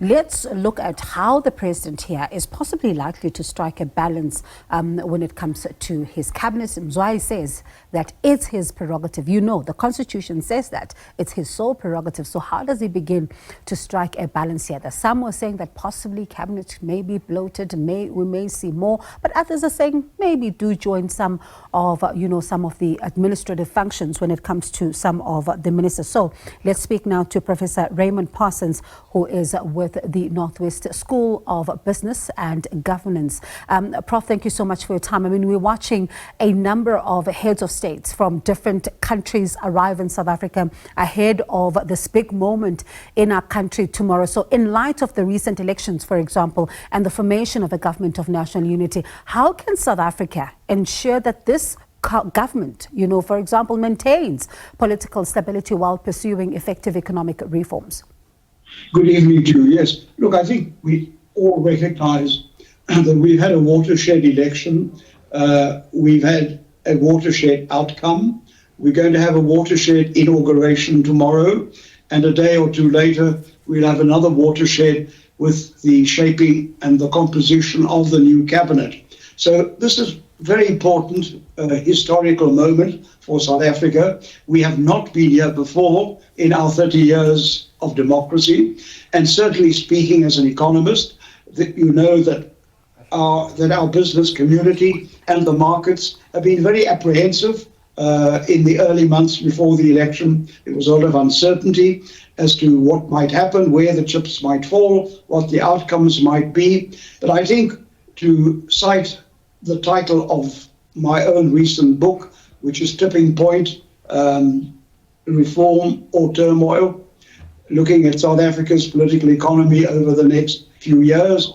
let's look at how the president here is possibly likely to strike a balance when it comes to his cabinet. Mzwai says that it's his prerogative. You know, the Constitution says that it's his sole prerogative. So how does he begin to strike a balance here? Some were saying that possibly cabinet may be bloated, we may see more, but others are saying maybe do join some of, some of the administrative functions when it comes to some of the ministers. So let's speak now to Professor Raymond Parsons, who is with the Northwest School of Business and Governance. Prof, thank you so much for your time. I mean, we're watching a number of heads of states from different countries arrive in South Africa ahead of this big moment in our country tomorrow. So in light of the recent elections, for example, and the formation of a government of national unity, how can South Africa ensure that this government, for example, maintains political stability while pursuing effective economic reforms? Good evening to you. Yes, look, I think we all recognize that we've had a watershed election. We've had a watershed outcome. We're going to have a watershed inauguration tomorrow, and a day or two later, we'll have another watershed with the shaping and the composition of the new cabinet. So this is very important historical moment for South Africa. We have not been here before in our 30 years of democracy. And certainly speaking as an economist, that you know that our business community and the markets have been very apprehensive in the early months before the election. There was a lot of uncertainty as to what might happen, where the chips might fall, what the outcomes might be. But I think, to cite the title of my own recent book, which is Tipping Point, Reform or Turmoil, looking at South Africa's political economy over the next few years,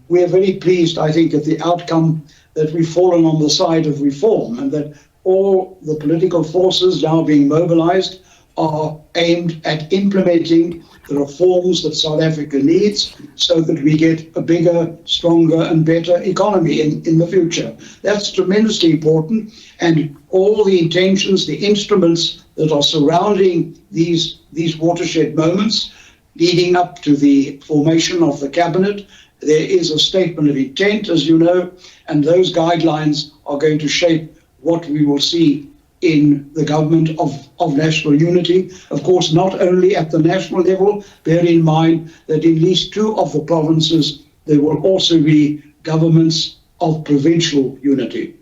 we are very pleased, I think, at the outcome that we've fallen on the side of reform, and that all the political forces now being mobilized are aimed at implementing the reforms that South Africa needs so that we get a bigger, stronger and better economy in the future. That's tremendously important, and all the intentions, the instruments that are surrounding these watershed moments leading up to the formation of the cabinet, there is a statement of intent, as you know, and those guidelines are going to shape what we will see in the government of national unity. Of course, not only at the national level, bear in mind that in at least two of the provinces, there will also be governments of provincial unity.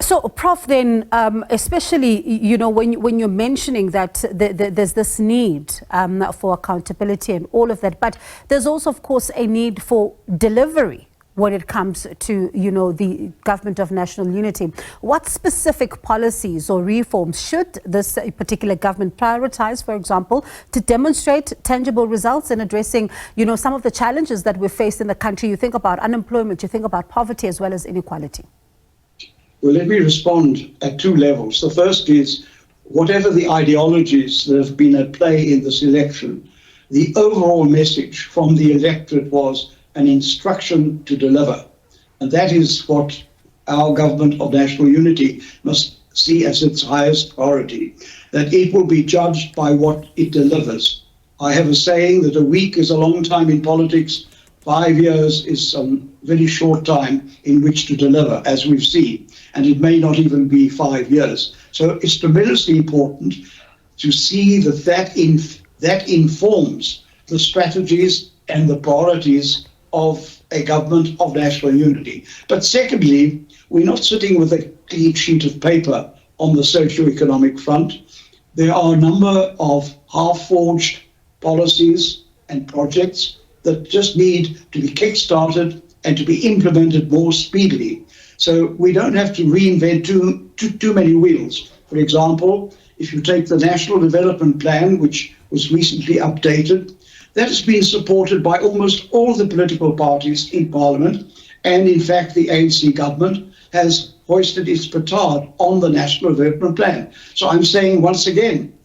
So, Prof, then, especially, when you're mentioning that there's this need for accountability and all of that, but there's also, of course, a need for delivery when it comes to, the government of national unity. What specific policies or reforms should this particular government prioritize, for example, to demonstrate tangible results in addressing, some of the challenges that we face in the country? You think about unemployment, you think about poverty as well as inequality. Well, let me respond at two levels. The first is, whatever the ideologies that have been at play in this election, the overall message from the electorate was an instruction to deliver. And that is what our government of national unity must see as its highest priority, that it will be judged by what it delivers. I have a saying that a week is a long time in politics, 5 years is some very short time in which to deliver, as we've seen, and it may not even be 5 years. So it's tremendously important to see that informs the strategies and the priorities of a government of national unity. But secondly, we're not sitting with a clean sheet of paper on the socio-economic front. There are a number of half-forged policies and projects that just need to be kick-started and to be implemented more speedily. So we don't have to reinvent too many wheels. For example, if you take the National Development Plan, which was recently updated, that has been supported by almost all the political parties in Parliament, and in fact the ANC government has hoisted its petard on the National Development Plan. So I'm saying once again,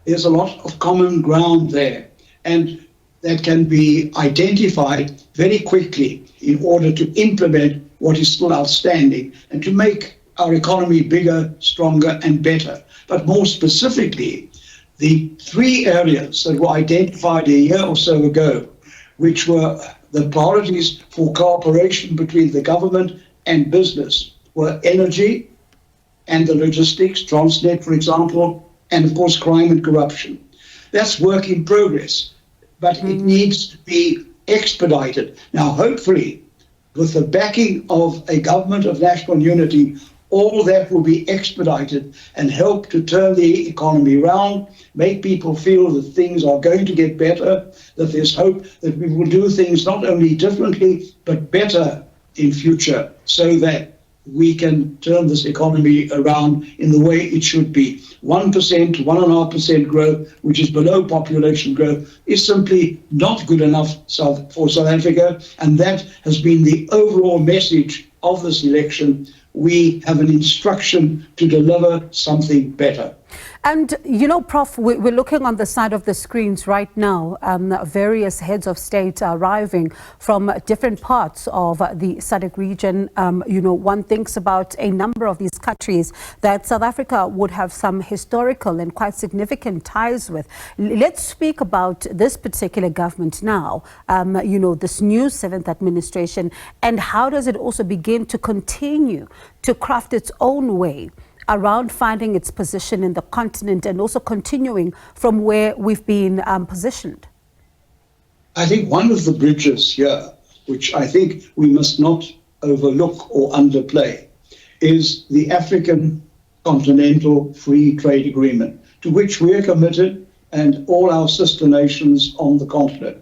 there's a lot of common ground there, and that can be identified very quickly in order to implement what is still outstanding and to make our economy bigger, stronger and better. But more specifically, the three areas that were identified a year or so ago which were the priorities for cooperation between the government and business, were energy and the logistics, Transnet, for example, and of course, crime and corruption. That's work in progress, but it needs to be expedited. Now, hopefully, with the backing of a government of national unity, all that will be expedited and help to turn the economy around, make people feel that things are going to get better, that there's hope that we will do things not only differently, but better in future, so that we can turn this economy around in the way it should be. 1%, 1.5% growth, which is below population growth, is simply not good enough for South Africa, and that has been the overall message of this election. We have an instruction to deliver something better. And, you know, Prof, we're looking on the side of the screens right now, various heads of state arriving from different parts of the SADC region. You know, one thinks about a number of these countries that South Africa would have some historical and quite significant ties with. Let's speak about this particular government now, you know, this new 7th administration, and how does it also begin to continue to craft its own way around finding its position in the continent and also continuing from where we've been positioned? I think one of the bridges here, which I think we must not overlook or underplay, is the African Continental Free Trade Agreement, to which we are committed and all our sister nations on the continent.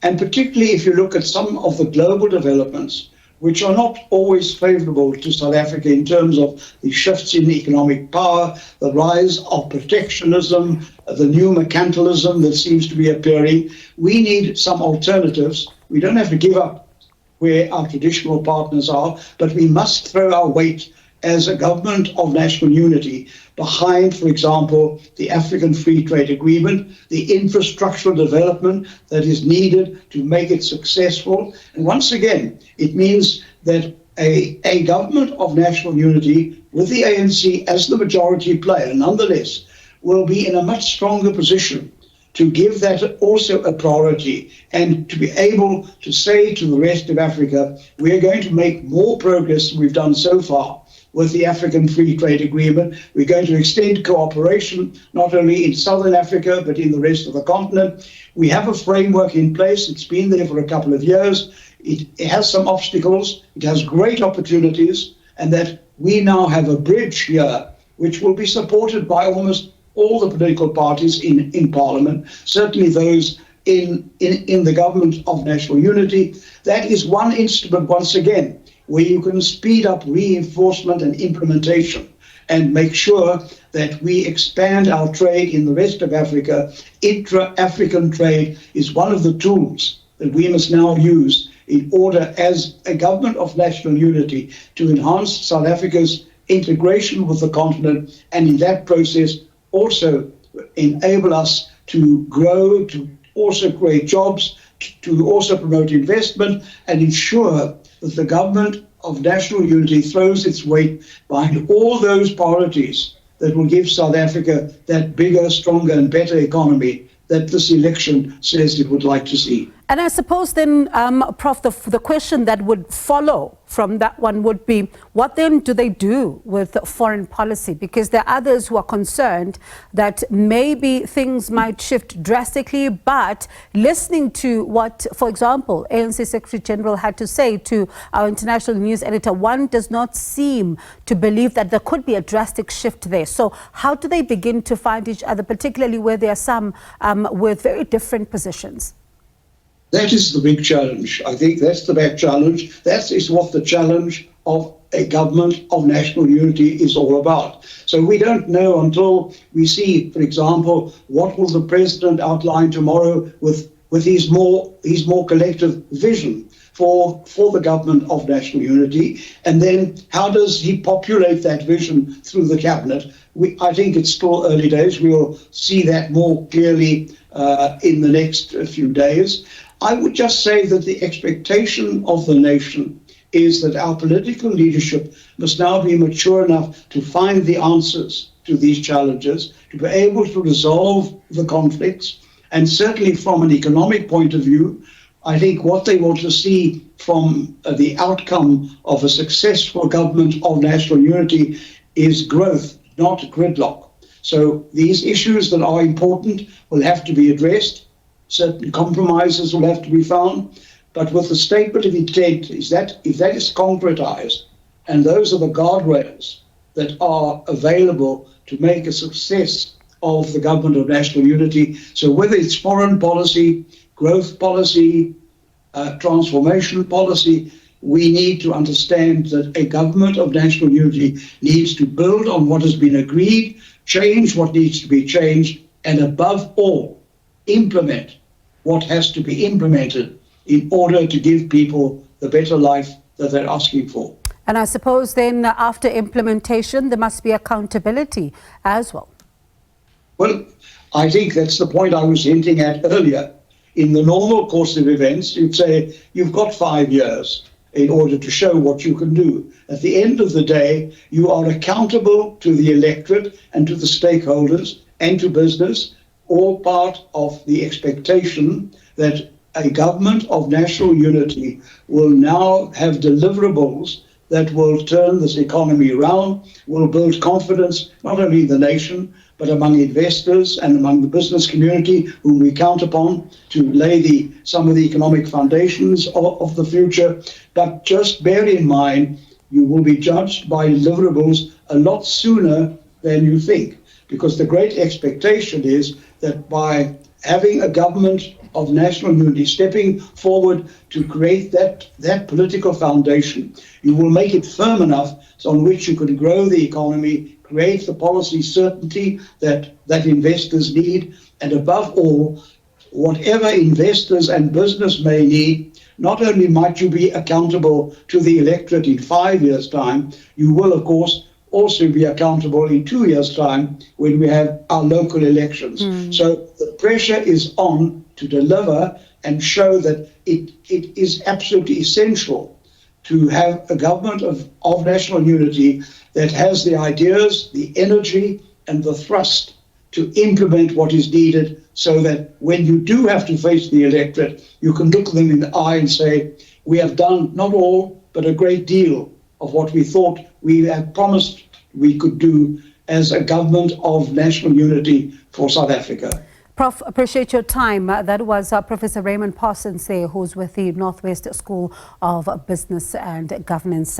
And particularly if you look at some of the global developments, which are not always favorable to South Africa in terms of the shifts in economic power, the rise of protectionism, the new mercantilism that seems to be appearing. We need some alternatives. We don't have to give up where our traditional partners are, but we must throw our weight as a government of national unity behind, for example, the African Free Trade Agreement, the infrastructural development that is needed to make it successful. And once again, it means that a government of national unity with the ANC as the majority player, nonetheless, will be in a much stronger position to give that also a priority and to be able to say to the rest of Africa, we are going to make more progress than we've done so far with the African Free Trade Agreement. We're going to extend cooperation not only in Southern Africa, but in the rest of the continent. We have a framework in place. It's been there for a couple of years. It has some obstacles. It has great opportunities, and that we now have a bridge here, which will be supported by almost all the political parties in Parliament, certainly those in the government of national unity. That is one instrument, once again, where you can speed up reinforcement and implementation and make sure that we expand our trade in the rest of Africa. Intra-African trade is one of the tools that we must now use in order, as a government of national unity, to enhance South Africa's integration with the continent, and in that process also enable us to grow, to also create jobs, to also promote investment and ensure that the government of national unity throws its weight behind all those priorities that will give South Africa that bigger, stronger and better economy that this election says it would like to see. And I suppose then, Prof, the question that would follow from that one would be, what then do they do with foreign policy? Because there are others who are concerned that maybe things might shift drastically, but listening to what, for example, ANC Secretary General had to say to our international news editor, one does not seem to believe that there could be a drastic shift there. So how do they begin to find each other, particularly where there are some with very different positions? That is the big challenge. I think that's the big challenge. That is what the challenge of a government of national unity is all about. So we don't know until we see, for example, what will the president outline tomorrow with his more collective vision for the government of national unity, and then how does he populate that vision through the cabinet? I think it's still early days. We will see that more clearly in the next few days. I would just say that the expectation of the nation is that our political leadership must now be mature enough to find the answers to these challenges, to be able to resolve the conflicts, and certainly from an economic point of view, I think what they want to see from the outcome of a successful government of national unity is growth, not gridlock. So these issues that are important will have to be addressed. Certain compromises will have to be found. But with the statement of intent, is that if that is concretized, and those are the guardrails that are available to make a success of the government of national unity. So whether it's foreign policy, growth policy, transformation policy, we need to understand that a government of national unity needs to build on what has been agreed, change what needs to be changed, and above all, implement what has to be implemented in order to give people the better life that they're asking for. And I suppose then after implementation, there must be accountability as well. Well, I think that's the point I was hinting at earlier. In the normal course of events, you'd say you've got 5 years in order to show what you can do. At the end of the day, you are accountable to the electorate and to the stakeholders and to business, all part of the expectation that a government of national unity will now have deliverables that will turn this economy around, will build confidence not only in the nation, but among investors and among the business community whom we count upon to lay some of the economic foundations of the future. But just bear in mind, you will be judged by deliverables a lot sooner than you think, because the great expectation is that by having a government of national unity stepping forward to create that political foundation, you will make it firm enough on which you can grow the economy, create the policy certainty that investors need, and above all, whatever investors and business may need, not only might you be accountable to the electorate in 5 years' time, you will, of course, also be accountable in 2 years' time when we have our local elections. So the pressure is on to deliver and show that it is absolutely essential to have a government of national unity that has the ideas, the energy, and the thrust to implement what is needed, so that when you do have to face the electorate, you can look them in the eye and say, we have done not all, but a great deal of what we thought we had promised we could do as a government of national unity for South Africa. Prof, appreciate your time. That was Professor Raymond Parsons there, who's with the Northwest School of Business and Governance.